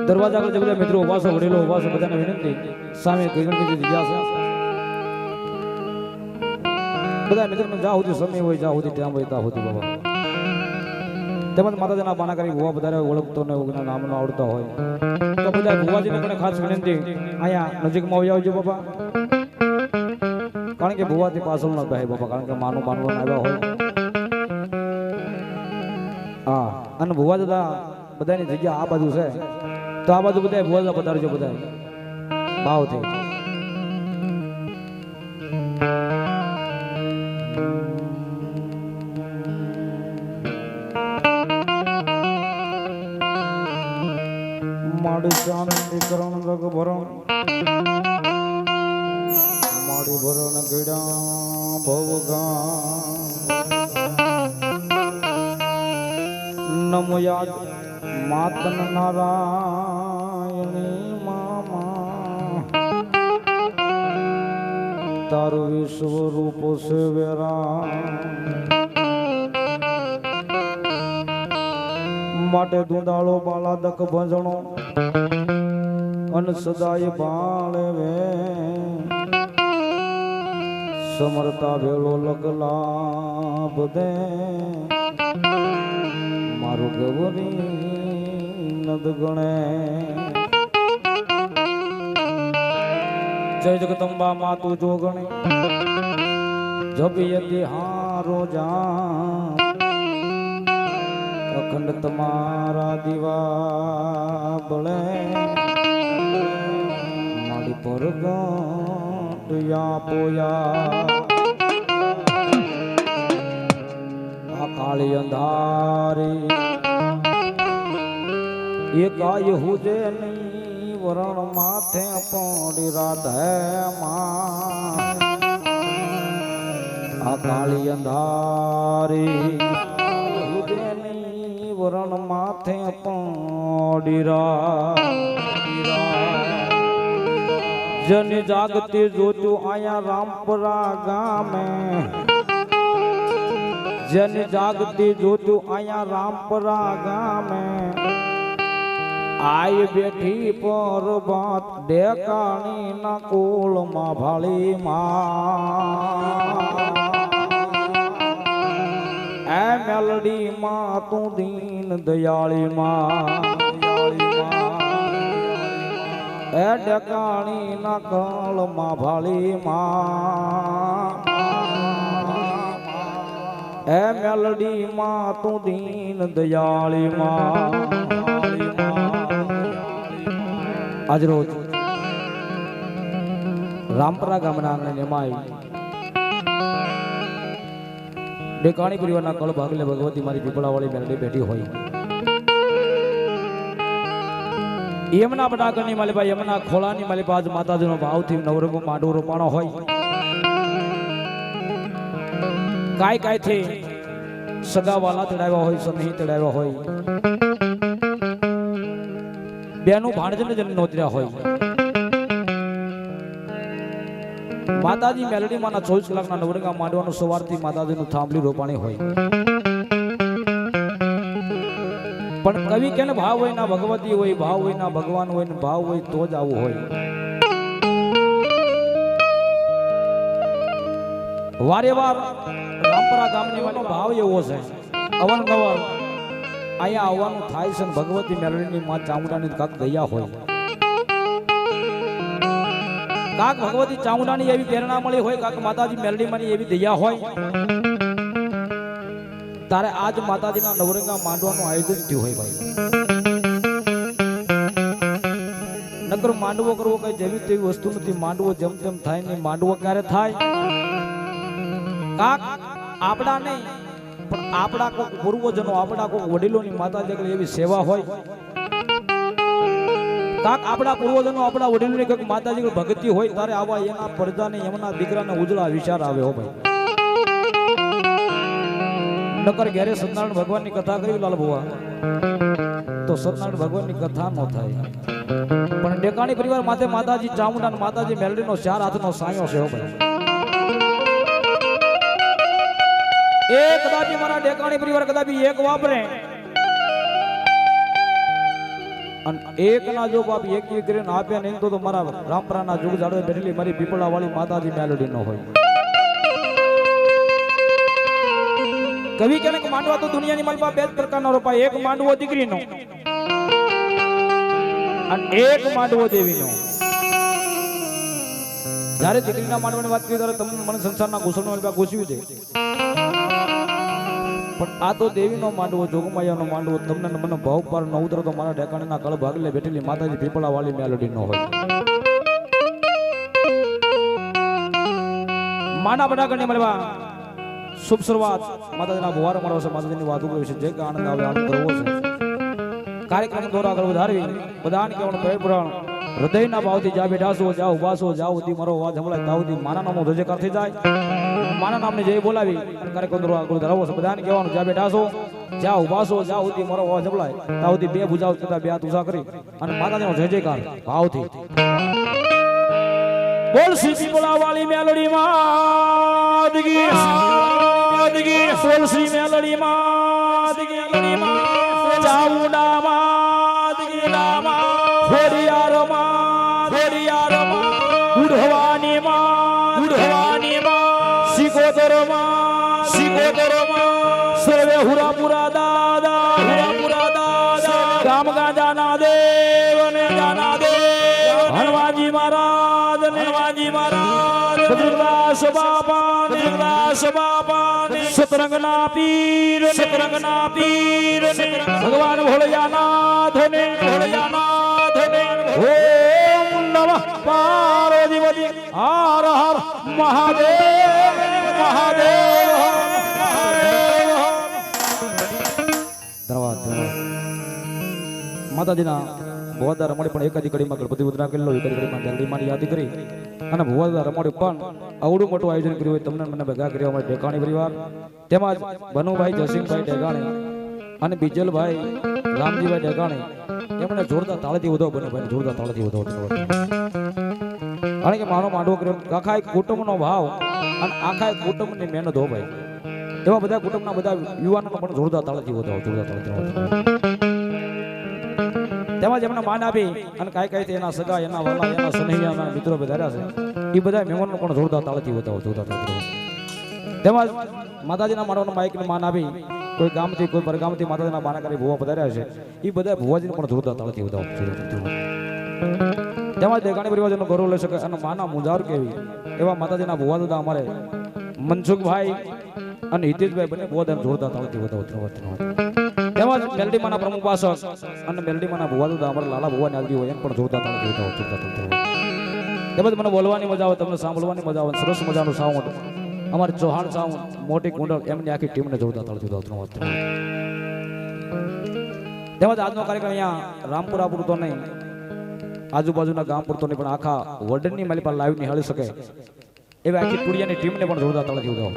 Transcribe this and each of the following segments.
દરવાજા આગળ જે બધા મિત્રો ઉભા છે વડીલો ઉભા છે બધાને વિનંતી સામે ગણપતિ જગ્યા છે બધા મિત્રોને જા સુધી સમય હોય જા સુધી ટાઈમ હોય તા સુધી બાબા તેમજ માતાજીના બાના કરી ભુવા બધા ઓળખતો ને ઓગના નામનો આવડતા હોય તો બધા ભુવાજીને પણ ખાસ વિનંતી અહીંયા નજીકમાં આવી આવજો બાબા કારણ કે ભુવાથી પાછળ ન થાય બાબા કારણ કે માનું માનવું આવ્યા હોય હા અને ભુવા દાદા બધાની જગ્યા આ બાજુ છે તો આ બાજુ બધા ભુવા પધારજો બધા ભાવથી માડી શાંતિ કરણ રગ ભરણ માડી ભરણ ગીડા ભવગા નમો યાદ માતન નારાયણી મામા તારું વિશ્વ રૂપ છે વેરા માટે દુંદાળો બાલાદક ભજણો અન સદાય બાળે વે સમરતા ભેળો લગલાભ દે મારું ગૌરી નદ ગણે જય જગદંબા માતું જોગણે જપિયતી હારો જા અખંડ તમારા દીવા બળે મારી પર ગોટયા પોયા આ કાળી અંધારી એ ગાય હુજે નહીં વરણ માથે પડી રાધે માં આ કાળી અંધારી હુજે નહીં વરણ માથે પડી જન જાગતી જોતું આયા રામપરા ગામે જન જાગતી જોતું આયા રામપરા ગામે આય બેઠી પરબત ડેકાણી ના કોળમાં ભાળી માં એ મેલડી માં તું દીન દયાળી માં એ ડેકાણી ના કોળમાં ભાળી માં એ મેલડી માં તું દીન દયાળી માં આજ રોજ રામપરા ગામના આંગણે નિમાઈ ડેકાણી પરિવારના કળ ભાગલે ભગવતી મારી પીપળાવાળી મેલડી બેઠી હોય એમના બડાકરની માલિપા એમના ખોળાની માલિપા આજ માતાજીનો ભાવથી નવરંગો માંડવો રોપાણો હોય કાય કાયથી સગાવાલા તેડાવ્યા હોય, સનહી તેડાવ્યા હોય, બેનું ભાણજને જન નોતર્યા હોય. માતાજી મેલડી માના 24 કલાકના નવરંગા માંડવાનું સવારથી માતાજીનું થાંભલી રોપાણી હોય. પણ કવિ કેને ભાવ હોય ના ભગવતી હોય, ભાવ હોય ના ભગવાન હોય, ને ભાવ હોય તો જ આવું હોય. વારે વાર રામપરા ગામની વાતનો ભાવ એવો છે, અવારનવાર અહીંયા આવવાનું થાય છે. ભગવતી મેલડીની માં ચામુંડાની કાક દયા હોય, કાક ભગવતી ચામુંડાની એવી પ્રેરણા મળી હોય, કાક માતાજી મેલડીમાંની એવી દયા હોય, તારે આજ માતાજીના નવરંગા માંડવાનું આયોજન થયું હોય ભાઈ. નકર માંડવો કરવો કઈ જેવી તેવી વસ્તુ નથી. માંડવો જેમ તેમ થાય નહીં. માંડવો ક્યારે થાય? કાક આપણા નહીં પણ આપણા કોઈક પૂર્વજનો, આપણા કોઈક વડીલોની માતાજી આગળ એવી સેવા હોય, કાક આપણા પૂર્વજનો, આપણા વડીલોની કોઈક માતાજી આગળ ભક્તિ હોય, તારે આવા એના પડદાને, એમના દીકરાને ઉજળા વિચાર આવે હો ભાઈ. નકર ઘેરે સત્યનારાયણ ભગવાનની કથા કરી લાલ ભુવા તો સત્યનારાયણ ભગવાનની કથા ન થાય. પણ ડેકાણી પરિવાર માથે માતાજી ચામુંડા અને માતાજી મેલડીનો 4 હાથનો સાયો છે હો ભાઈ. એ કદાચી મારા ડેકાણી પરિવાર કદાચી એક વાપરે અને એક ના જો બાપ એક કરીને આપ્યા નહીં તો મારા રામપરાના જુગ જાડવે બેઠેલી મારી પીપળા વાળી માતાજી મેલડી નો હોય. કવિ કહે કે માંડવા તો દુનિયાની માલપા 2 પ્રકારનો રોપાય. એક માંડવો દીકરીનો અને એક માંડવો દેવીનો. જ્યારે દીકરીના માંડવાની વાત કરી ત્યારે તમને મને સંસારના ઘૂસણનો માલપા ઘૂસવી દે, પણ આ તો દેવીનો માંડવો, જોગમાયાનો માંડવો. તમને મને ભાવ પાર ન ઉતરો તો મારા ઢેકાણીના કળ ભાગલે બેઠેલી માતાજી પીપળા વાળી મેલડી નો હોય. માના બનાગણને મળવા શુભ શરૂઆત માતાજીના બુવારો મળો છે. માતાજીની વાતો કરવી છે, જે કે આનંદ આવે આનંદ કરવો છે. કાર્યક્રમ દ્વારા આગળ વધારવી, બધાને કહેવાનું પ્રેમ પુરાણ હૃદયના ભાવથી જા બેઠાશો, જા ઉભાશો, જા ઉધી મારો અવાજ સંભળાય તાવથી માના નામનો ધ્વજકાર થઈ જાય. માના નામને જય બોલાવી કાર્યક્રમ દ્વારા આગળ ધરાવો છે. બધાને કહેવાનું જા બેઠાશો, જા ઉભાશો, જા ઉધી મારો અવાજ સંભળાય તાવથી 2 ભુજાઓ કરતા 2 હાથ ઊંચા કરી અને માતાજીનો જય જયકાર ભાવથી બોલ. શ્રી બોલા વાળી મેલડી માદગી બોલ. શ્રી મેલડી માદગી ચામુંડા માદગી ખોડિયાર ગુઢવાની સિકોતર સર્વે હુરાપુરા દાદા ગામ ગાંજાના દેવ ને હનુમાનજી મહારાજ ભદ્રદાસ બાપા સતરંગના પીર ભગવાન ભોળિયાનાથ ને ઓમ નમઃ પાર્વતી હર હર મહાદેવ ધન્યવાદ. માતાજીના ભુવાદા રમણી પણ એકાદી કડીમાં ગણપતિ ઉદરા કરેલો, એકાદી કડીમાં મેલડીમાંની યાદી કરી અને ભુવાદા રમણી પણ આવડું મોટું આયોજન કર્યું હોય. તમને મને ભેગા કર્યા અમારા ઢેકાણી પરિવાર, તેમજ ભનુભાઈ જયસિંહભાઈ ઢેકાણી અને બીજલભાઈ રામજીભાઈ ઢેકાણી, એમણે જોરદાર તાળીથી વધાવો. ભનુભાઈને જોરદાર તાળીથી વધાવો. કારણ કે મારો માંડવો કર્યો આખા કુટુંબનો ભાવ અને આખા કુટુંબની મહેનત હો ભાઈ. એવા બધા કુટુંબના બધા યુવાનોનો પણ જોરદાર તાળીથી વધાવો. તેમજ એમને માન આપી અને કાંઈ એના સગા, એના વાલા, એના સનૈયાના મિત્રો વધાર્યા છે, એ બધા મહેમાનો પણ જોરદાર તાળીથી વધાવો. તેમજ માતાજીના માંડવાનો માઇકને માન આપી કોઈ ગામથી કોઈ પરગામથી માતાજીના બાનાકારી ભુવા પધાર્યા છે, એ બધા ભુવાજીને પણ જોરદાર તાળીથી વધાવો. તેમજ દેગાણી પરિવારનો ગૌરવ લઈ શકે અને માના મુંજાર કેવી એવા માતાજીના ભુવા દાદા અમારે મનસુખભાઈ અને હિતેશભાઈ બંને બહુ જોરદાર તાળીથી વધાવો. તેમજ મેલડીમાના પ્રમુખ પાસક અને મેલડીમાના ભુવા દાદા અમારા લાલા ભુવાની હાજરી હોય એમ પણ જોરદાર તાળીથી વધાવો. તેમજ મને બોલવાની મજા આવે, તમને સાંભળવાની મજા આવે. સરસ મજાનું સાઉન્ડ અમારે ચૌહાણ સાઉન્ડ મોટી કુંડળ એમની આખી ટીમને જોરદાર તાળીથી વધાવો. તેમજ આજનો કાર્યક્રમ અહીંયા રામપુરા પૂરતો નહીં, આજુબાજુના ગામ પૂરતો નહીં, પણ આખા વર્લ્ડની મારી પાસે લાઈવ નિહાળી શકે એવી આખી ટુડિયાની ટીમને પણ જોરદાર તાળીથી વધાવો.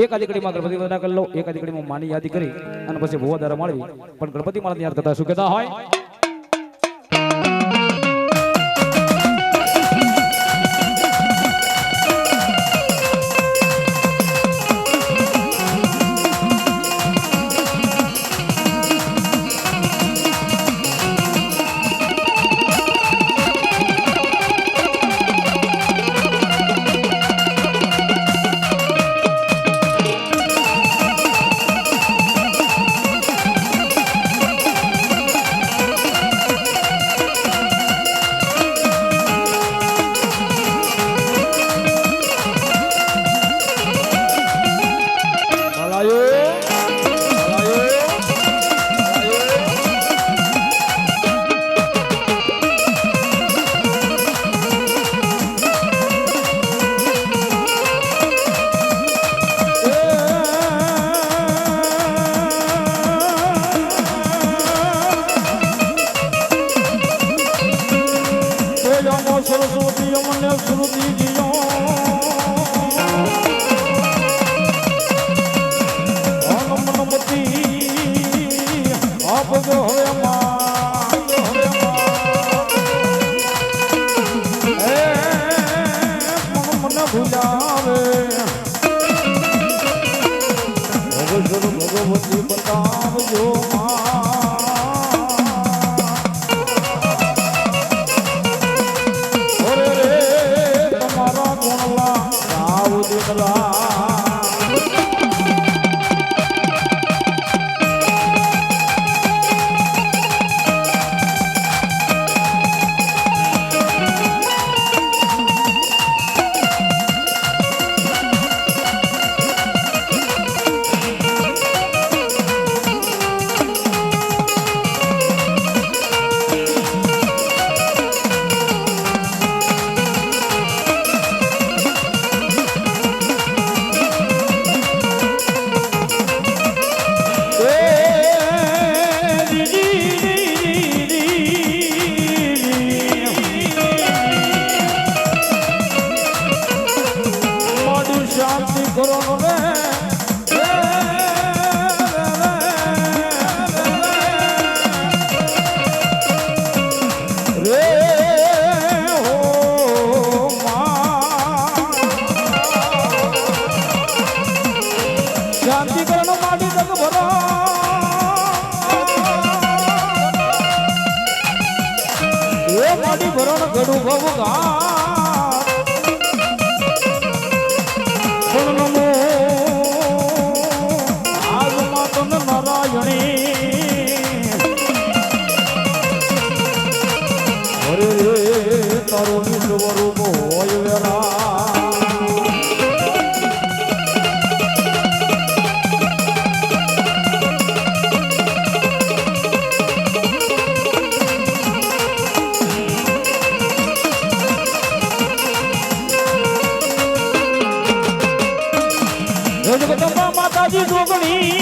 એક આદિકડીમાં ગણપતિ વંદના કરી લો, એક આદિકડીમાં માની યાદી કરી અને પછી ભોવા દ્વારા મળવી. પણ ગણપતિ માળા યાદ કરતા શું કહેતા હોય? ભગવતી બતાવજો તમારા ગુણલા રાવ દીકરા માતાજી જોગણી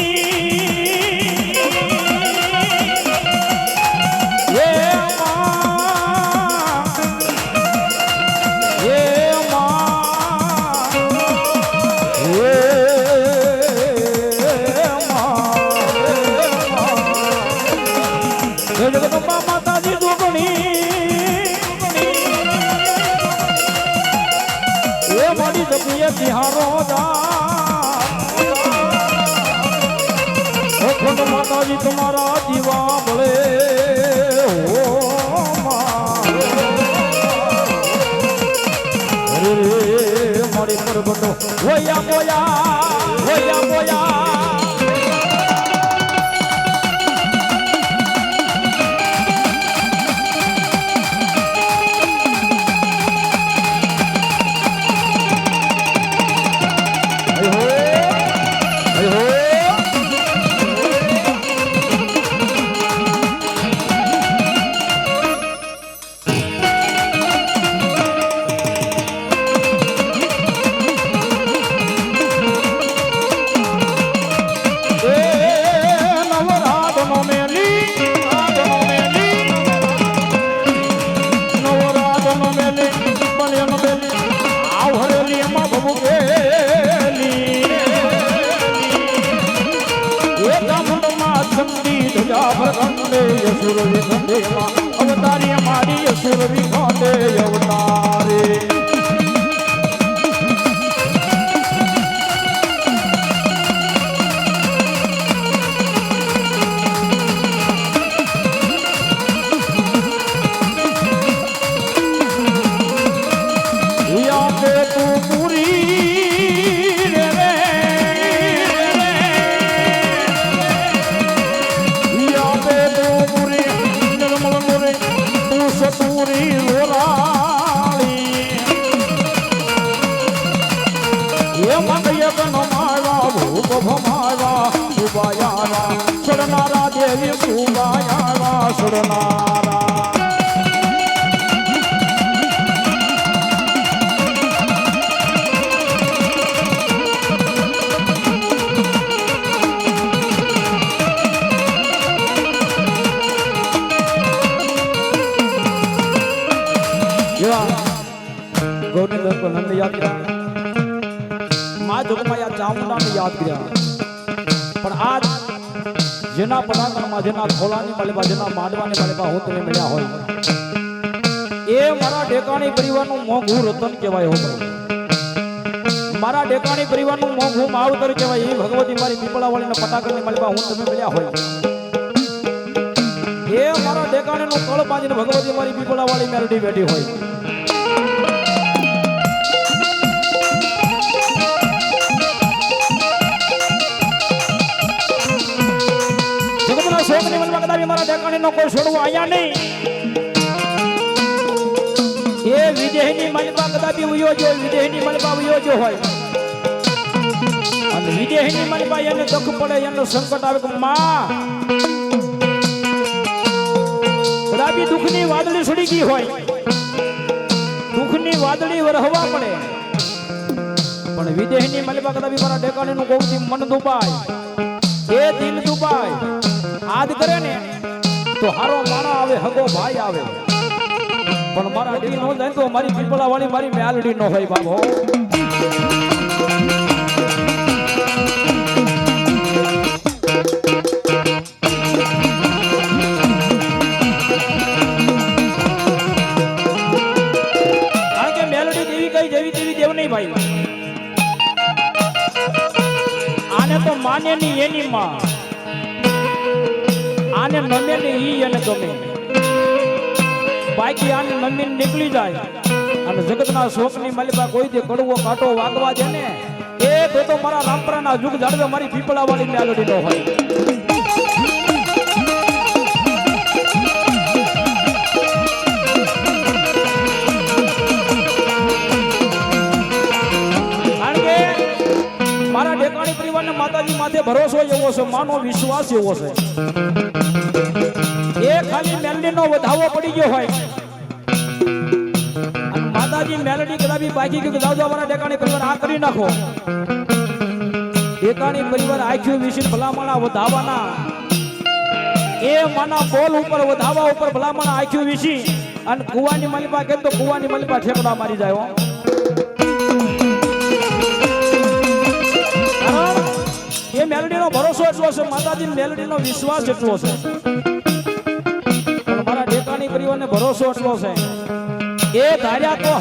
જગદંબા માતાજી જોગણી એ મારી જપીએ બિહારો માતાજી તમારા દીવા ભળે મારી પરબતો હોયા બોયા અસુર વિખંડેમાં અવતારી મારી અસુર વિખંડે અવતારે સુરનારા દેવી સુબાયારા સુરનારા ગૌરીધર પર નંદ યાદ કર્યા મા જોગમાયા ચામુંડાને યાદ કર્યા પણ આજ જેના પરાક્રમમાં જેના ખોલાની માલિકા જેના માંડવાની માલિકા હું તમે મળ્યા હોય એ મારા ઢેકાણી પરિવારનું મોંઘું રતન કહેવાય હો મારા ઢેકાણી પરિવારનું મોંઘું માવતર કહેવાય એ ભગવતી મારી પીપળાવાળીના પટાકરની માલિકા હું તમે મળ્યા હોય એ મારા ઢેકાણીનું કળ બાંધીને ભગવતી મારી પીપળાવાળી મેલડી બેઠી હોય શોકની મનમાં કદાચ મારા ઢેકાણીનો કોઈ છોડવો આયા નહીં એ વિદેહની મલબા કદાચ ઉયો જો વિદેહની મલબા ઉયો જો હોય અને વિદેહની મલબા એને દુઃખ પડે એને સંકટ આવે કે માં કદાચ દુઃખની વાદળી છોડી ગઈ હોય દુઃખની વાદળી વરહવા પડે પણ વિદેહની મલબા કદાચ મારા ઢેકાણીનું ગૌતી મન દુબાય એ દિલ દુબાય આદ કરે ને તો હારો માણા આવે હગો ભાઈ આવે પણ મારા ડી નો જાય તો મારી પીપળા વાળી મારી મેલડી નો હોય બાબો કારણ કે મેલડી દેવી કઈ જેવી તેવી દેવ નહીં ભાઈ આને તો માને ની એની માં આને નમે ને ઈ એને ગમે બાકી આને નમીને નીકળી જાય અને જગતના શોકની માલિકા કોઈ દે કડવો કાંટો વાગવા દે ને એ તો મારા રામપરાના જુગ જાડવે મારી પીપળા વાળી મેલડી નો હોય કારણ કે મારા ઢેકાણી પરિવારને માતાજી માથે ભરોસો એવો છે માનો વિશ્વાસ એવો છે એ ખાલી મેલડી નો વધાવો પડી ગયો હોય અને માતાજી મેલડી કદાબી બાકી કે જાવ મારા ઢેકાણી પરિવાર આ કરી નાખો ઢેકાણી પરિવાર આખ્યું વિશે ભલામણા વધાવાના એ માના બોલ ઉપર વધાવા ઉપર ભલામણા આખ્યું વિશે અને કુવાની મલબા કે તો કુવાની મલબા ઠેકડા મારી જાય એ મેલડી નો ભરોસો એટલો છે માતાજી મેલડી નો વિશ્વાસ એટલો છે પરિવારને ભરોસો એટલો છે એ ધાર્યા તો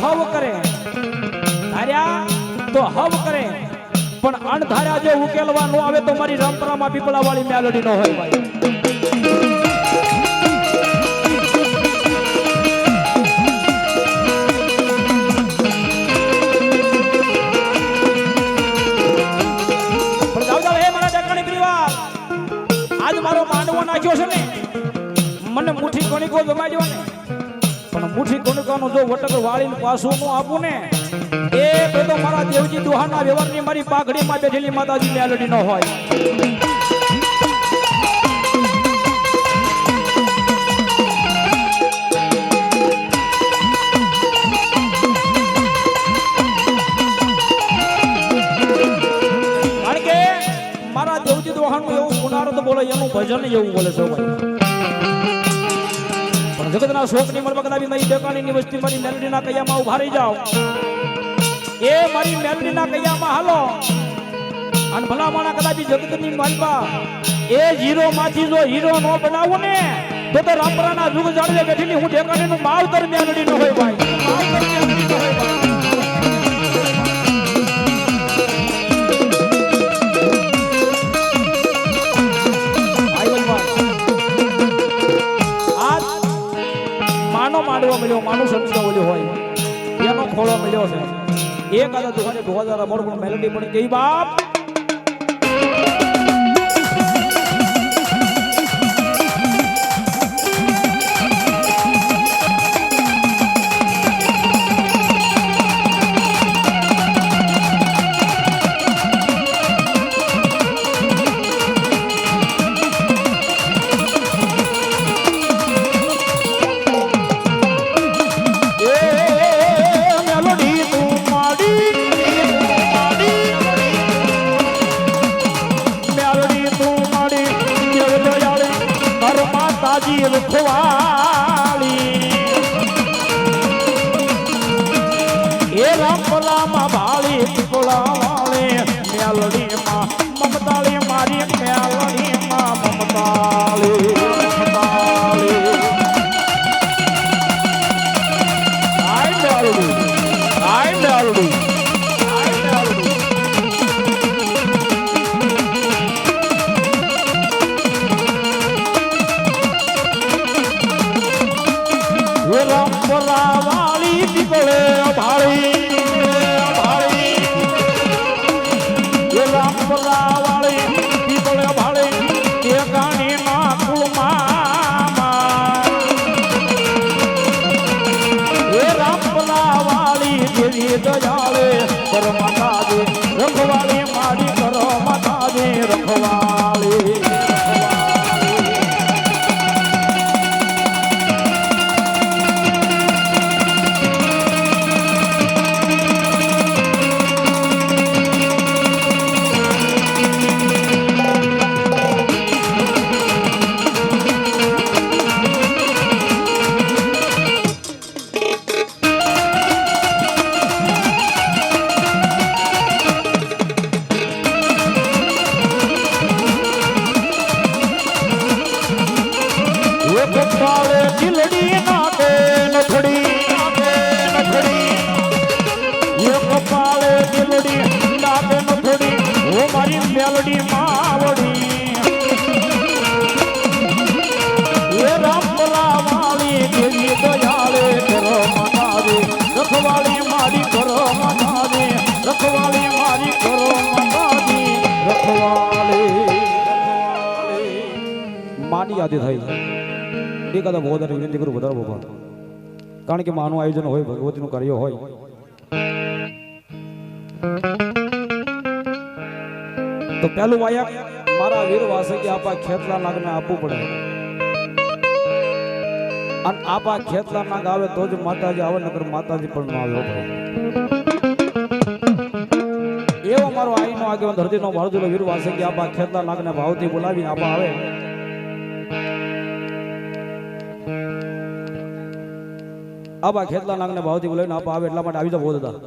હવ કરે પણ અણધાર્યા જો ઉકેલવા ન આવે તો મારી રામપરામાં પીપળા વાળી મેલડી નો હોય ભાઈ પણ જાવ હે મારા ઢેકાણી પરિવાર આજ મારો માંડવો નાખ્યો છે ને મને મુઠ્ઠી કણિકો જમાડ્યો ને પણ મુઠ્ઠી કણિકાનું જો વટક વાળીને પાછું નું આપું ને એ તો મારા દેવજી દુહાના વ્યવહારની મારી પાઘડીમાં બેઠેલી માતાજી મેલડી ન હોય કારણ કે મારા દેવજી દુહાનું એવું ગુનારો તો બોલે એનું ભજન એવું બોલે છે જગતના શોકની મલબા કદાબી મારી ઢેકાણીની વસ્તી મારી મેલડીના કૈયામાં ઉભા રહી જાઓ એ મારી મેલડીના કૈયામાં હાલો અને ભલા માણા કદાબી જગતની મલબા એ હીરો માંથી જો હીરો નો બનાવો ને તો રામપરાના જુગ જાળવે બેઠીની હું ઠેકાણીનું માવતર મેલડી ન હોય ભાઈ, માવતર મેલડી ન હોય ભાઈ. માંડવો મળ્યો, માનું સંસ્કાર ઓલ્યો હોય એનો ખોળો મળ્યો છે. એક આદા દુકાને 2000 મોડ મેલડી પણ કે બાપ મમતાળી મારી મેલડી માં મમતાળી આઈ મેલડી આઈ મેલડી આઈ મેલડી રામપરા વાળી દીકળે ભાળી વાળી પીપળે ભાળે તે ગાણી માં કુળમાં એ રામપરા વાળી દેવી દયાળે કર માતાજી રખવાળી મારી કર માતાજી રખવાળી. મેલડી માવડી એ રામપરા વાળી દેવી દયાળે કરો માતાજી રખવાળી મારી કરો માતાજી રખવાળી મારી કરો માતાજી રખવાળી માની યાદી થઈ એકાદા વધારે વિનંતી કરું વધારે બાબા, કારણ કે માનું આયોજન હોય, ભગવતીનું કાર્ય હોય. તો પેલું વાયક મારા વીર વાસકી આપા ખેતલા નાગને આપવું પડે, અને આપા ખેતલા નાગ આવે તો જ માતાજી આવે, નકર માતાજી પણ ન આવ્યો પડે. એવો મારો આઈનો આગેવાન ધરતીનો માળજુલો વીર વાસકી આપા ખેતલા નાગને ભાવથી બોલાવીને આપા આવે. આપા ખેતલા નાગને ભાવથી બોલાવીને આપા આવે એટલા માટે આવી જાવ દાદા.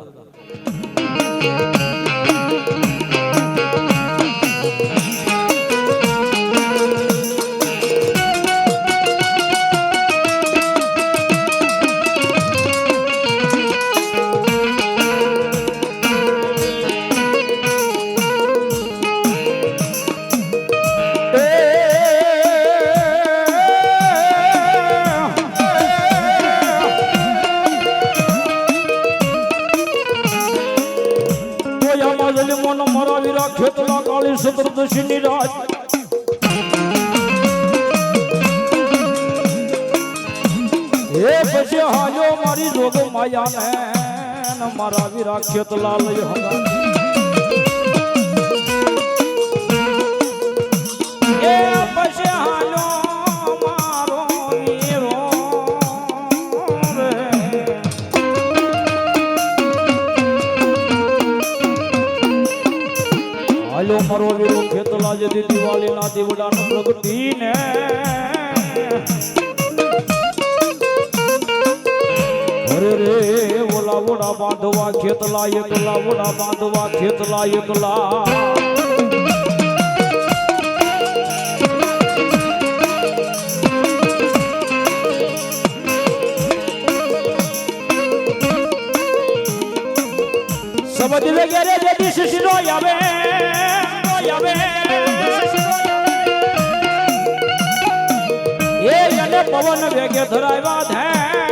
ખેતલા કાળી સતરદશી ની રાત એ પછી હાજો મારી જોગ માયા ને મારા વીરા ખેતલા લઈ હંગા એ પછી હાજો મારો વીરો હાલો મારો વીરો ખેતલા જે દિવાળી ના દીવડા ન પ્રગટી ને અરે રે ઓલા ઓડા બાંધવા ખેતલા એકલા ઓડા બાંધવા ખેતલા એકલા પવન વેગે ધરાવ્યા ધ્યાન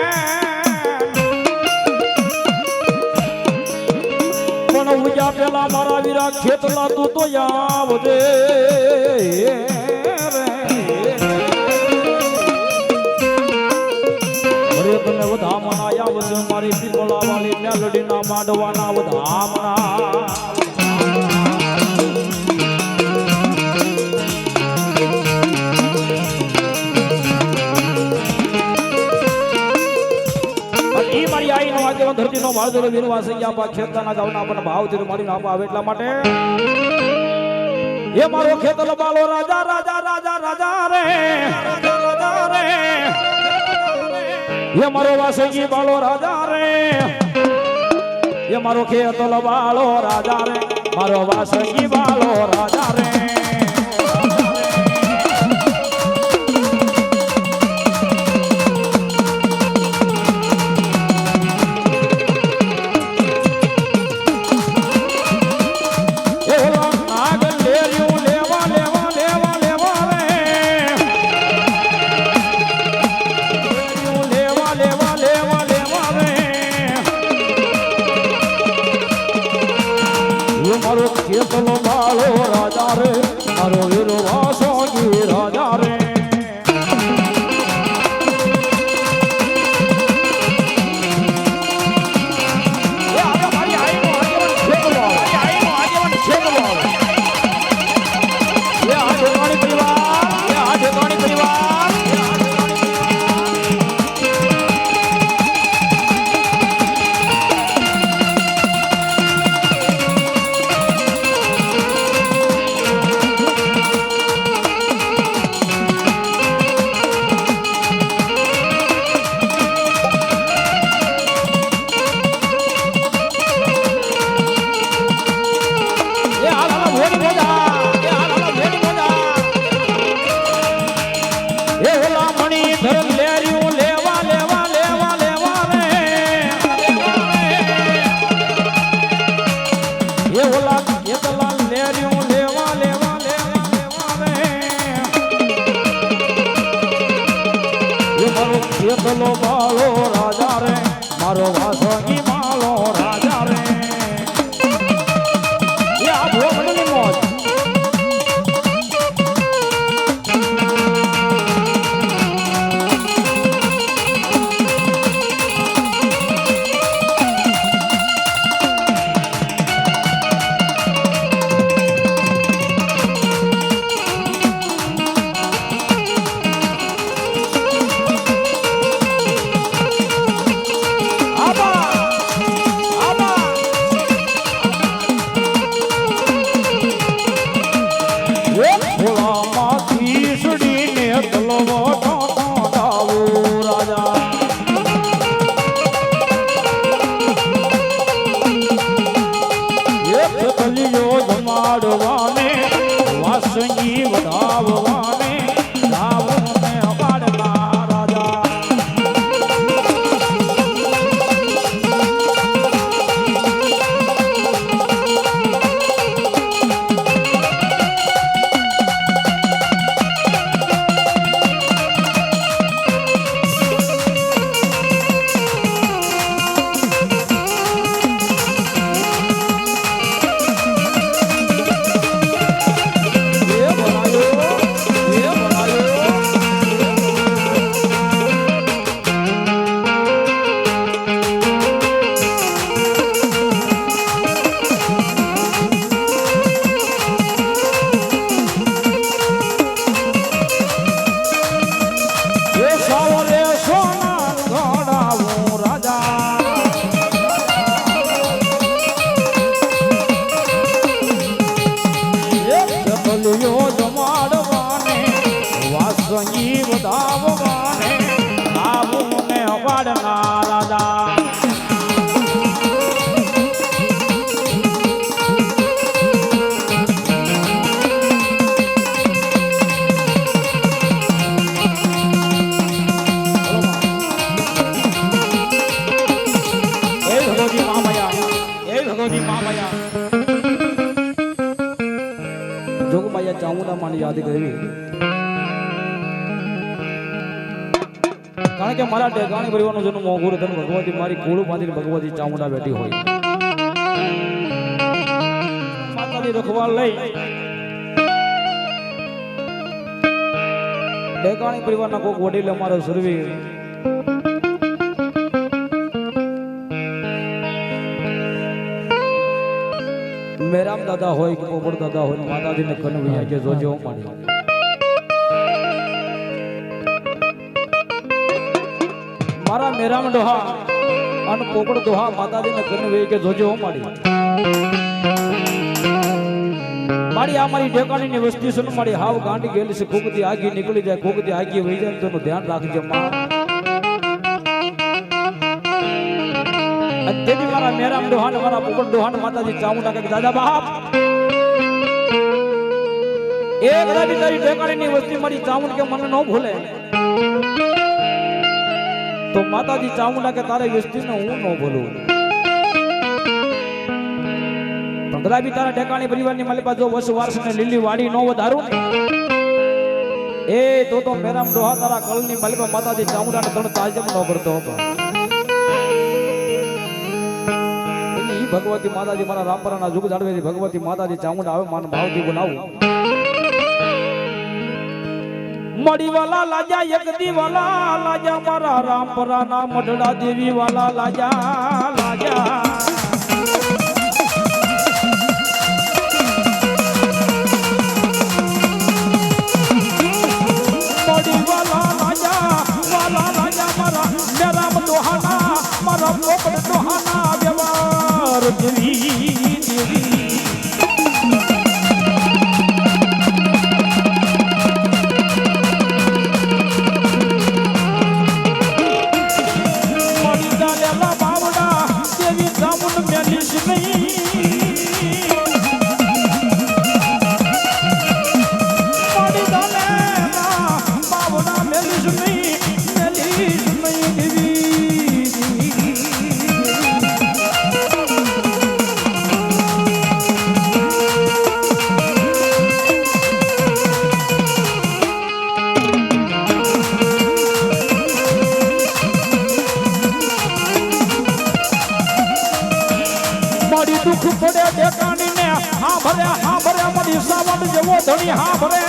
પણ ઉજા પેલા મારા વીરા ખેતલા તું તો આવજે તમે વધામણા આવજો મારી પીપળા વાળી મેલડીના માંડવાના વધામણા મારી આઈ નો આગેવાન ધરતી નો વાળદરો વીરવા સૈયા પા ખેતના ગાવના પણ ભાવ થી મારી નામ આવે એટલા માટે એ મારો ખેતલ બાલો રાજા રાજા રાજા રાજા રે રાજા રે એ મારો વાસંગી બાલો રાજા રે એ મારો ખેતલ બાલો રાજા રે મારો વાસંગી બાલો રાજા રે ખેતલો બાળો રાજા રે મારો વીરો વાસોજી રાજા રે ખેતલો બાળો રાજા રે મારો વાસંગી માલો રાજા રે આ ભોગની મોજ જમાડવાને વાસંગી વધાવવાને ગાવને પાડના રાજા જમાડવાને વાસંગી વધાવવાને ગાવને પાડના રાજા જોગમાયા ચામુંડા માની યાદ કરી કારણ કે મારા ટેકાણી પરિવારનો જન્મ મોઘુર ધન ભગવતી મારી કુળ બાંધીને ભગવતી ચામુંડા બેઠી હોય માતાજી રખવાળ લઈ ટેકાણી પરિવારના કોક વડીલ અમારા સુરવીર મેરામ દાદા હોય કે પોપટ દાદા હોય માતાજીને કનવૈયા કે જોજો મારી મારા મેરામ ડોહા અને પોપટ ડોહા માતાજીને કનવૈયા કે જોજો મારી મારી આ મારી ઠેકાણીની વસ્તી છે મારી હાવ ગાંડી ગયેલી છે કોકથી આગી નીકળી જાય કોકથી આગી વહી જાય તેનું ધ્યાન રાખજો માં તેથી મારા મેરામ ડોહાને મારા પોપટ ડોહાને માતાજી ચામુંડા કે દાદા બાપ એ કદાચ તારી ઠેકાણીની વસ્તી મારી ચામુંડ કે મને ન ભૂલે તો માતાજી ચામુંડા કે તારી વસ્તીને હું ન ભૂલું પણ કદાચ તારા ઠેકાણી પરિવારની માલિકા જો વસ વારસને લીલી વાડી ન વધારું ને એ તો મેરામ ડોહા તારા કળની માલિકા માતાજી ચામુંડાને તણ તાજમ ન કરતો હતો ભગવતી માતાજી મારા રામપરાના જુગ જાળવેલી ભગવતી માતાજી ચામુંડા આવે માન ભાવથી બોલાવું મડી વાલા લાજા એક દી વાલા લાજા મારા રામપરાના મઢડા દેવી વાલા લાજા લાજા મડી વાલા લાજા મારા મેરામ દોહાના મારા પોપટ દોહાના વ્યવહાર દેવી દેવી મળી ચાલેલા બાવડા દેવી ચામુંડ મેલીશ નહીં મળી ચાલેલા બાવડા મેલીશ નહીં દેવી દુઃખ પડે ઠેકાણીને હા ભરે મરી સાવણ જેવો ધણી હા ભરે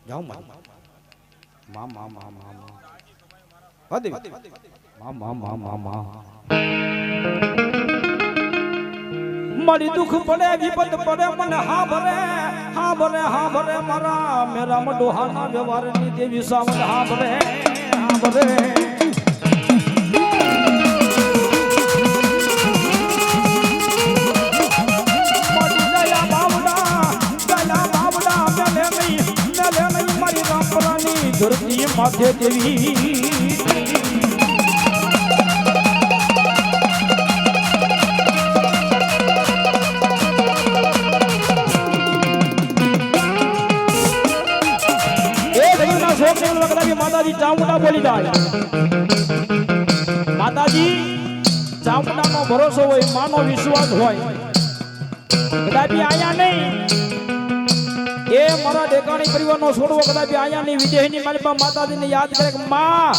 જાઓ મા મારી દુઃખ પડે વિપત પડે મને હા ભરે મારા મેરા ડોહાના વ્યવહારની દેવી સાવન હા ભરે મારી રામપરાની ધરતી માથે દેવી માતાજી ચામુંડા બોલી જાય માતાજી ચામુંડાનો ભરોસો હોય માનો વિશ્વાસ હોય કદાચ આયા નહીં એ મારા ઠેકાણી પરિવારનો છોડવો કદાચ આયા નહીં વિજયની માલિકા માતાજીને યાદ કરે કે માં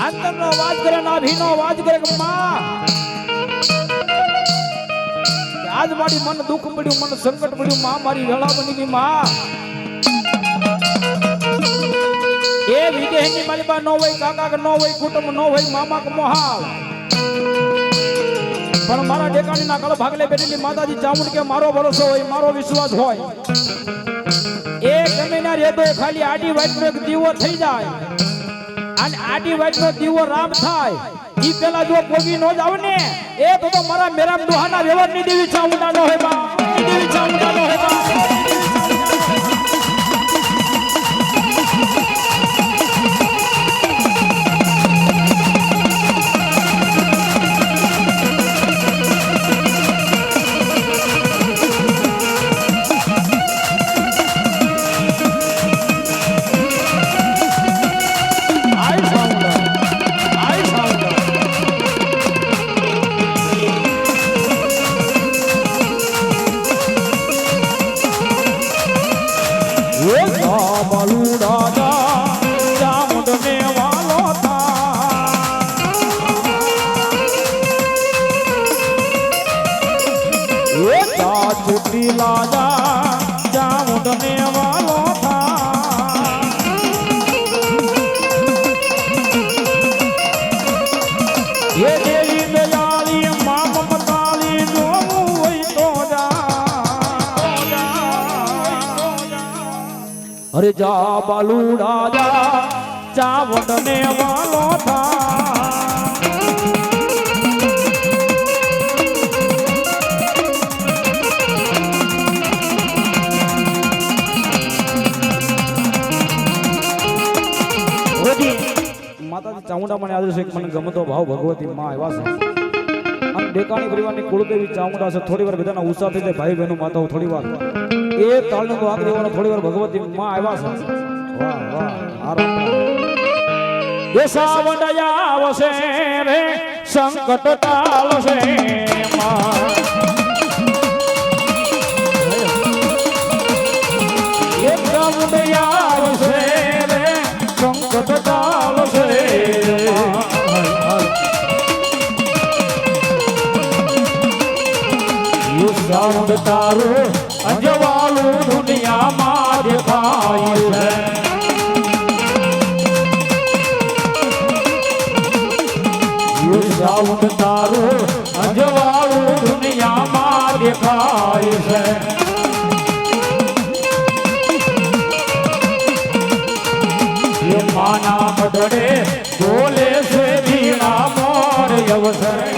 અંતરનો અવાજ કરે નાભીનો અવાજ કરે કે માં આજ મારી મન દુઃખ પડ્યું મન સંકટ પડ્યું માં મારી વેળા બની ગઈ માં એ વિદેહની માલિકા ન હોય કાકા કે ન હોય કુટુંબ ન હોય મામા કે મોહાલ પણ મારા ઠેકાણીના કળ ભાગલે બેઠેલી માતાજી ચામુંડ કે મારો ભરોસો હોય મારો વિશ્વાસ હોય એ ગમે ના રેતો ખાલી આડી વાટનો એક દીવો થઈ જાય અને આડી વાટનો દીવો રામ થાય ઈ પેલા જો પોગી ન જાવ ને એ તો મારા મેરામ દોહાના વ્યવહારની દેવી ચામુંડા નો હોય બા દેવી ચામુંડા નો હોય બા હે દેવી દયાળી મા મમતાળી જોવું હોય તો જા અરે જા બાલુડા જા ચાવડ ને વાલો થા માતાજી ચામુંડા મને આદર્શ એક મને ગમતો ભાવ ભગવતી માં આવ્યા છે અને ડેકાણી પરિવારની કુળદેવી ચામુંડા છે થોડી વાર બધાના ઉત્સાહ થઈ જાય ભાઈ બહેનો માતાઓ થોડી વાર એ તાળનો વાગ દેવાનો થોડી વાર ભગવતી માં આવ્યા છે વાહ વાહ આરામ એ સાવંડયા આવશે રે સંકટ ટાળશે માં એ સાવંડયા આવશે રે સંકટ ટાળશે સાઉન્ડ તારું અજવાળું દુનિયામાં દેખાય છે સાઉન્ડ તારું અજવાળું દુનિયામાં દેખાય છે માના મઢડે બોલે છે વીણા મોર અવસર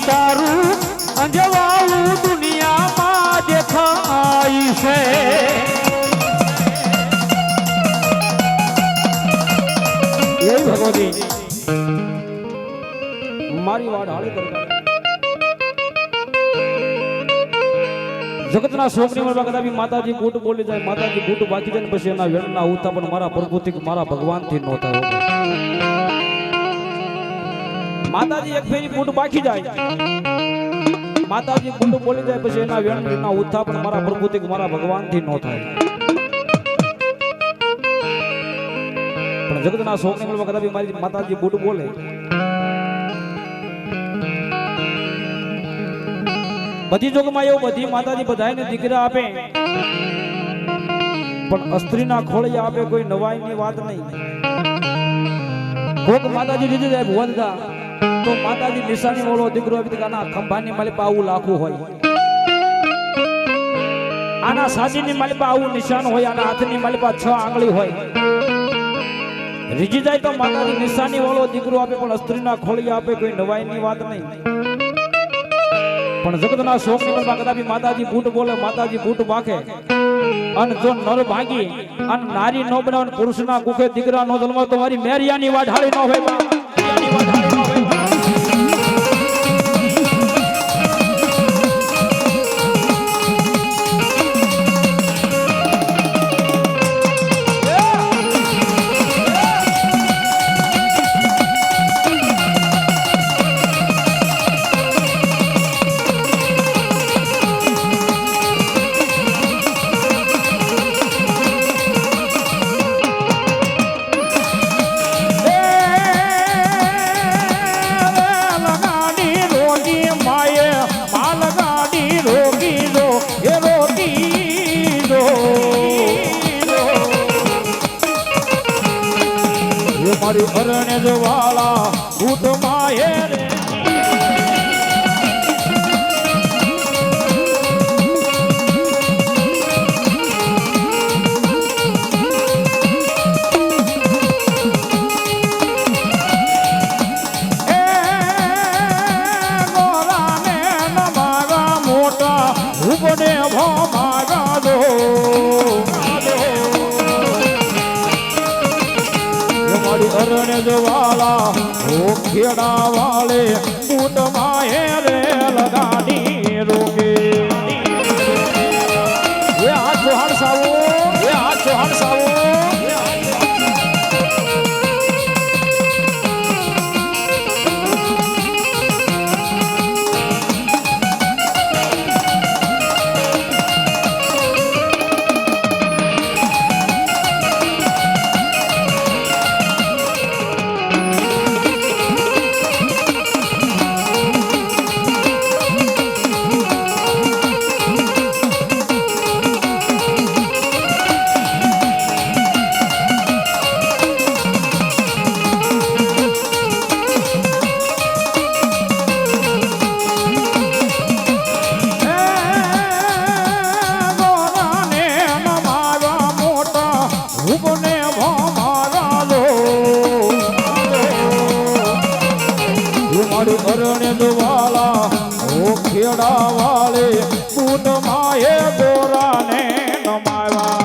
તારું અંજવાળું દુનિયા ઢાળી જગતના શોકની મળવા કદાપી માતાજી બૂટ બોલી જાય, માતાજી બૂટ બાકી જાય ને પછી એના વેણના ઉતા પણ મારા પ્રભુથી મારા ભગવાનથી નો થાય. માતાજી એક ફેરી બૂટ બાકી જાય, માતાજી બૂટ બોલી જાય પછી એના વેણના ઉતા પણ મારા પ્રભુથી મારા ભગવાનથી નો થાય. પણ જગતના શોકની મળવા કદાપી મારી માતાજી બૂટ બોલે બધી જોગમાં એવું બધી માતાજી બધાને દીકરા આપે પણ અસ્ત્રીના ખોળિયા આપે કોઈ નવાઈની વાત નહીં. કોક માતાજી દીધી જાય ભુવનદા તો માતાજી નિશાની વાળો દીકરો આપી આના ખંભાની માલિપા આવું લાખું હોય, આના સાજીની માલિપા આવું નિશાન હોય, આના હાથની માલિપા 6 આંગળી હોય. રીજી જાય તો માતાજી નિશાની વાળો દીકરો આપે પણ અસ્ત્રીના ખોળિયા આપે કોઈ નવાઈની વાત નહીં. પણ જગતના શોકની મળવા કદાપી માતાજી બૂટ બોલે, માતાજી બૂટ વાકે અને જો નર ભાગી અને નારી નો બનાવે પુરુષના કુખે દીકરા નો જન્મ તો મારી મેરિયાની વાઢાળી નો હોય. મારી અરણ્ય જવાલા ભૂત માહે રે ગોરાને નમાગા મોટા ભૂપને ભમાગા દો અરણ્ય જવાલા ઓ ખેડા વાલે બૂટ માહે રે લગાડી રોગે. એ આ ચૌહાણ સાવો, એ આ ચૌહાણ સાવો. અરણ્ય જવાલા ઓ ખેડા વાલે બૂટ માહે ગોરાને નમાવા.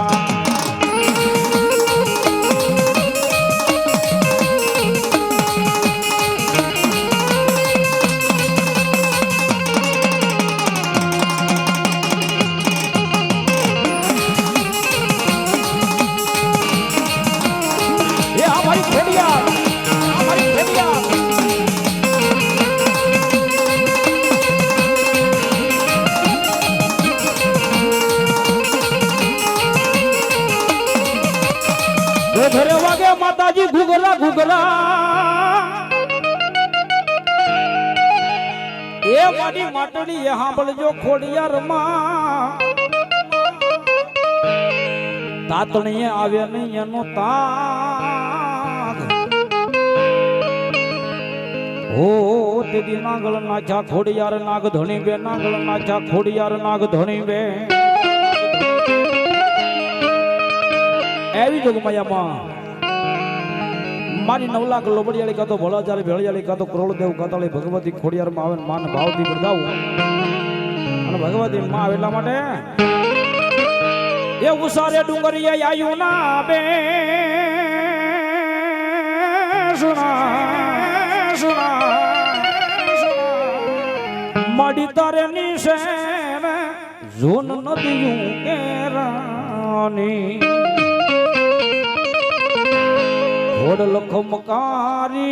એ અમારી ખેડિયા, અમારી ખેડિયા. ઘરે વાગે માતાજી ઘુઘરા ઘુઘરા એ મારી માટડી એ સાંભળજો ખોડિયાર માં તાતણીએ આવે નહીં એનો તાગ હો તેદી નાગલ નાખ્યા ખોડિયાર નાગ ધણી બે, નાગલ નાખ્યા ખોડિયાર નાગ ધણી બે. એવી જોગમાયામાં મારી 9 લાખ લોબડિયાળી કાતો ભોળાચારી ભેળિયાળી કાતો કરોડદેવ કાતાળી ભગવતી ખોડિયારમાં આવે માન ભાવથી બિરદાવું અને ભગવતી માં આવે એટલા માટે એ ઉસારે ડુંગરીએ આયુ ના બે સુના સુના માડી તારે નિશે જોન નદીયું કેરાની હોડલ ખમકારી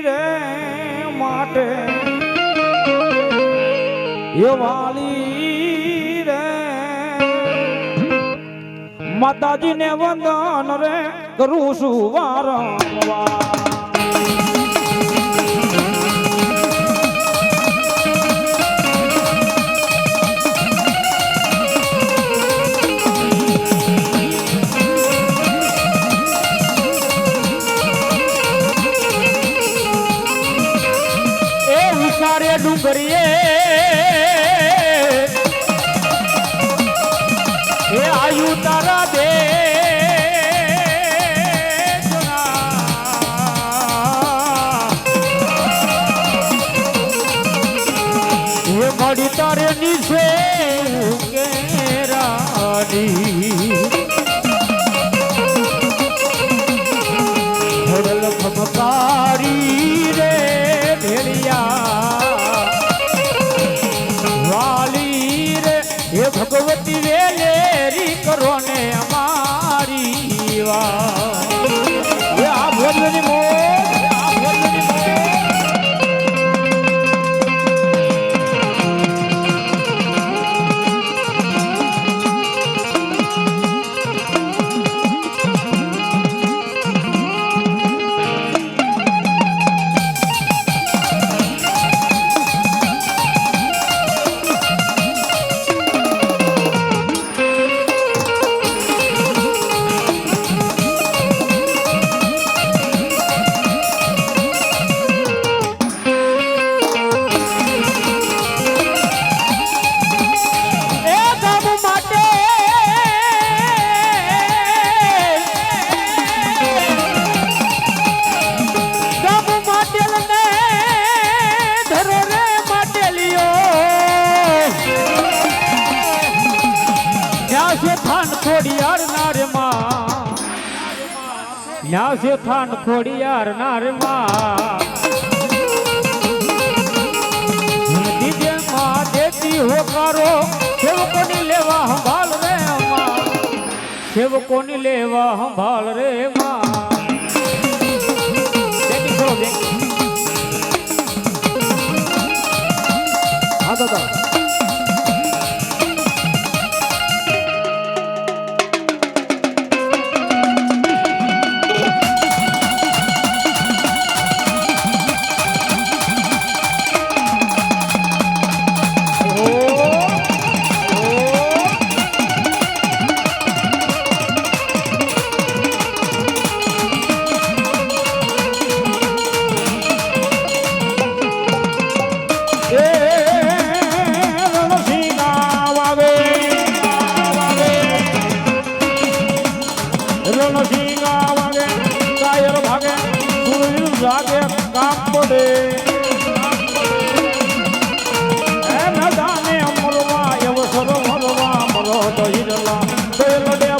રે માટે એ વાલી રે માતાજીને વંદન રે કરું છું વારંવાર ડુંગરીએ એ આયુ તારા દે એ મળી તારે નીચે કેરાની હોડલ ખમકારી રે ભેળિયા ભગવતી વેલેરી કરો ને અમારી વાત આ ભોજની ન્યાસે થાન ખોડિયાર નારમાં દીજે માં દેતી હોકારો સેવકોની લેવા સંભાળ રે માં સેવકોની લેવા સંભાળ રે માં દેતી કરો દે હા દાદા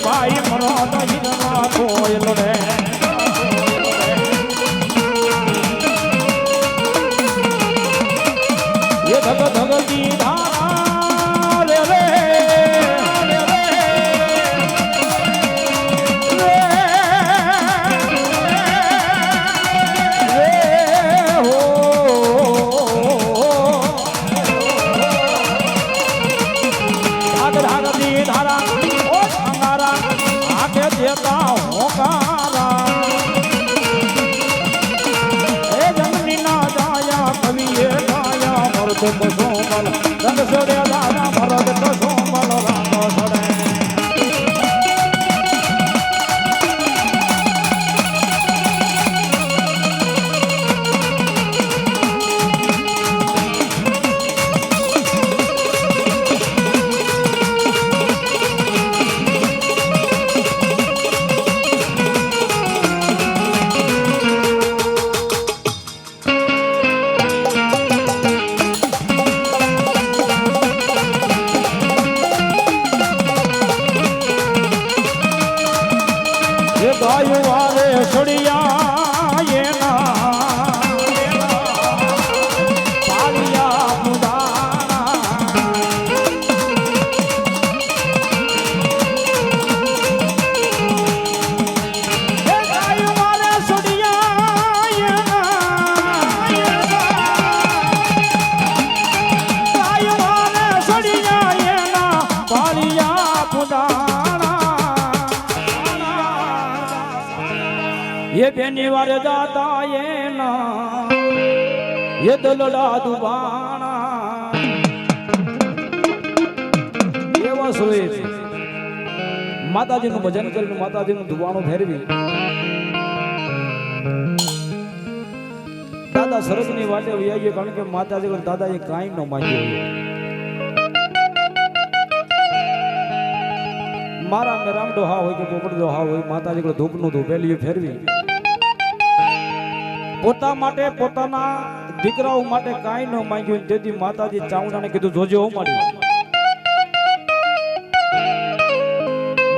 ભાઈ મરો તો હિરવા કોયલ રે એ ધગ ધગતી ધારા રે રે સોમલ રંગ છોડે દાદા ભરત તો સોમલ રંગ છોડે ये बेनी वारे जाता ये ना ये दलड़ा दुबाना ये वसुए माताजी નું ભજન કરીને માતાજી નું દુબાણું ફેરવી દાદા સરસની વાટે વ્યાઈએ કારણ કે માતાજી દાદાએ કાંઈ ન માંગ્યું મારા મેરામ ડોહા હોય કે પોપટ ડોહા હોય માતાજી કોઈ ધૂપનું ધૂપેલી ફેરવી પોતા માટે પોતાના દીકરાઓ માટે કાંઈ ન માંગ્યું તેથી માતાજી ચાવડાને કીધું જોજો મારી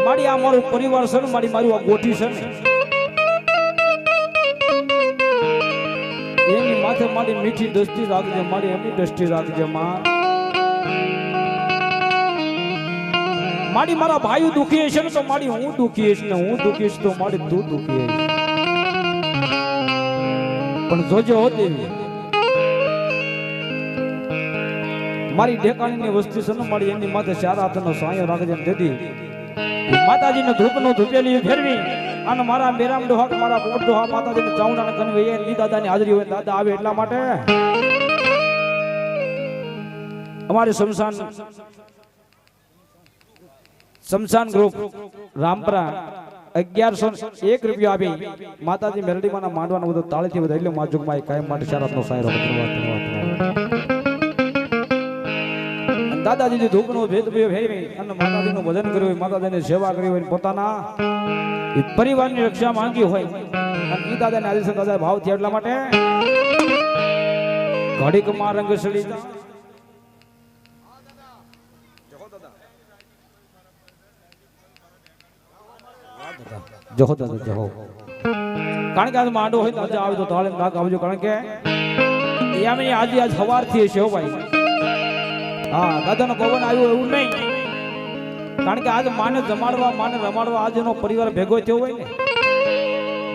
મારી આ મારું પરિવાર છે ને મારી આ ગોઠી છે ને એની માથે મારી મીઠી દ્રષ્ટિ રાખજે મારી એમની દ્રષ્ટિ રાખજે માં મારી મારા ભાઈઓ દુખી છે ને તો મારી હું દુખી છે ને હું દુખી છું તો મારી તું દુખી છે પણ જોજો દેવી મારી ઢેકાણીની વસ્તી છે ને મારી એની માથે ચાર હાથનો સાયો રાખજે તેથી માતાજીને ધૂપનો ધૂપેલી ફેરવી અને મારા મેરામ ડોહા મારા પોટ ડોહા માતાજીને ચાવડાને કનવી એ લી દાદાની હાજરી હોય દાદા આવે એટલા માટે અમારી શમશાન ગ્રુપ રામપરા 1101 રૂપિયા આપી માતાજી મેરડીમાંના માંડવાનો બધો તાળીથી વધારી લો માજુકમાં કાયમ માટે શરતનો સાયરો દાદાજી ધૂપનો ભેદ ફેરવી અને માતાજીનું ભજન કર્યું હોય માતાજીની સેવા કરી હોય પોતાના પરિવારની રક્ષા માંગી હોય અને ઈ દાદાને આજે દાદા ભાવ થયા એટલા માટે ઘડીકમાં રંગ સડી જહો દાદા જહો કારણ કે આજ માંડો હોય તો આવે તો તાળે નાક આવજો કારણ કે એમ આજે આજ સવારથી છે હો ભાઈ હા દાદાનો પવન આવ્યો એવું નહીં કારણ કે આજ માને જમાડવા માને રમાડવા આજ એનો પરિવાર ભેગો થયો હોય ને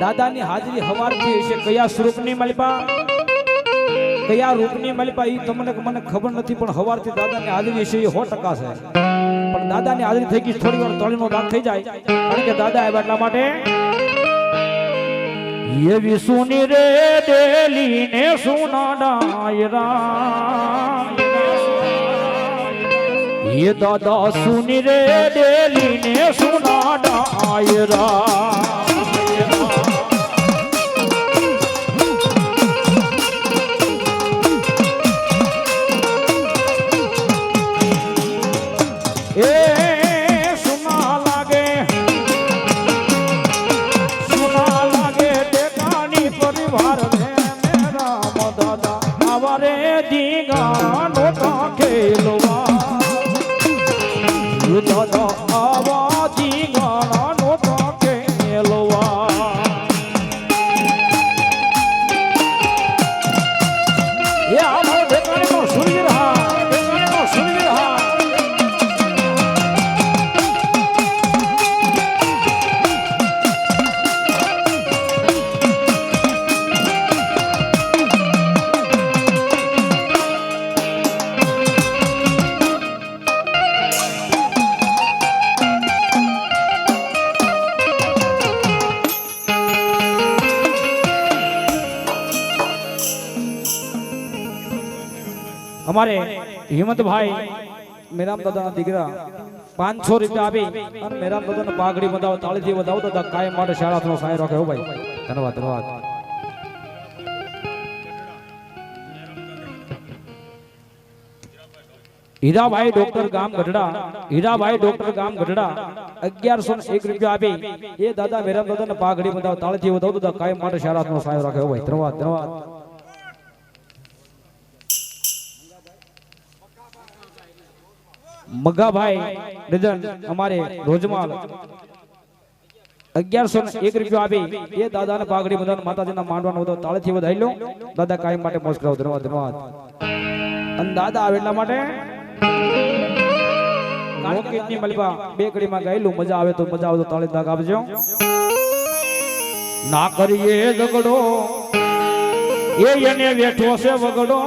દાદાની હાજરી સવારથી છે કયા સ્વરૂપની મલપા કયા રૂપની મલપા એ તમને મને ખબર નથી પણ સવારથી દાદાની હાજરી છે એ 100% છે પણ દાદાની હાજરી થઈ ગઈ થોડી વાર તળીનો દાગ થઈ જાય કારણ કે દાદા આવ્યા એટલા માટે એવી સુની રે ડેલી ને સુના ડાયરા ये दादा सुन रे डेली ने सुना डायरा ए सुना लागे टेकानी परिवार में मेरा दादा आवारे दीगा नोटा खेलवा दादा आवाजी गाना नोटा के लोवा ये हमारे बेकाने को सुन रहा हमारे हिम्मत भाई मेराम दादा दीकरा 500 રૂપિયા આપી અને મેરામ દાદાને પાઘડી બંધાવો તાળીથી વધાવો દાદા કાયમ માટે શાળાનો સાય રાખે હો ભાઈ ધન્યવાદ ધન્યવાદ હીરાભાઈ ડોક્ટર ગામ ગઢડા 1101 રૂપિયા આપી એ દાદા મેરામ દાદાને પાઘડી બંધાવો તાળીથી વધાવો દાદા કાયમ માટે શાળાનો સાય રાખે હો ભાઈ ધન્યવાદ ધન્યવાદ મગાભાઈ ડઝન અમારે રોજમાલ 1101 રૂપિયા આપી એ દાદાને પાઘડી બંધાવ માતાજીના માંડવાનો હતો તાળીથી વધાઈ લો દાદા કાયમ માટે મોજ કરાવો ધન્યવાદ ધન્યવાદ અને દાદા આવે એટલા માટે લોકગીતની મલબા બે કડીમાં ગાયલું મજા આવે તો તાળી દાગ આપજો ના કરીએ ઝઘડો એ એને વેઠો છે વગડો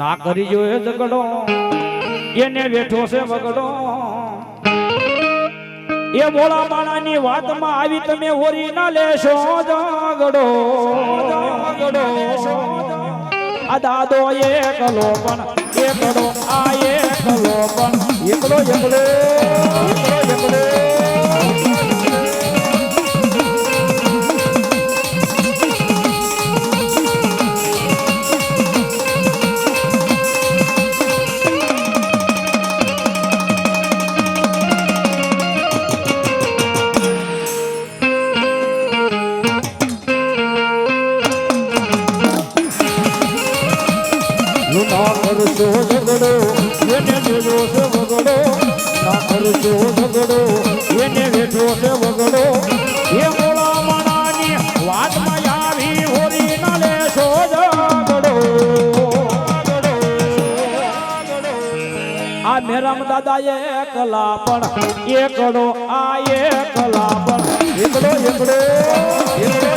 ના કરી જો એ ઝઘડો એને બેઠો છે વગડો એ ભોળા માણાની વાતમાં આવી તમે ઓરી ના લેશો જગડો આ દાદો એકલો પણ એકડો આ એકલો પણ એકડો એકડો એકડો ના કરશો ઝઘડો એને બેઠો છે વગડો ના કરશો ઝઘડો એને બેઠો છે વગડો એ મોળા માણાની વાતમાં આવી હોરી ના લેશો ઝઘડો આ મેરામ દાદા એકલા પણ એકડો આ એકલા પણ એકડો એકડો એકડો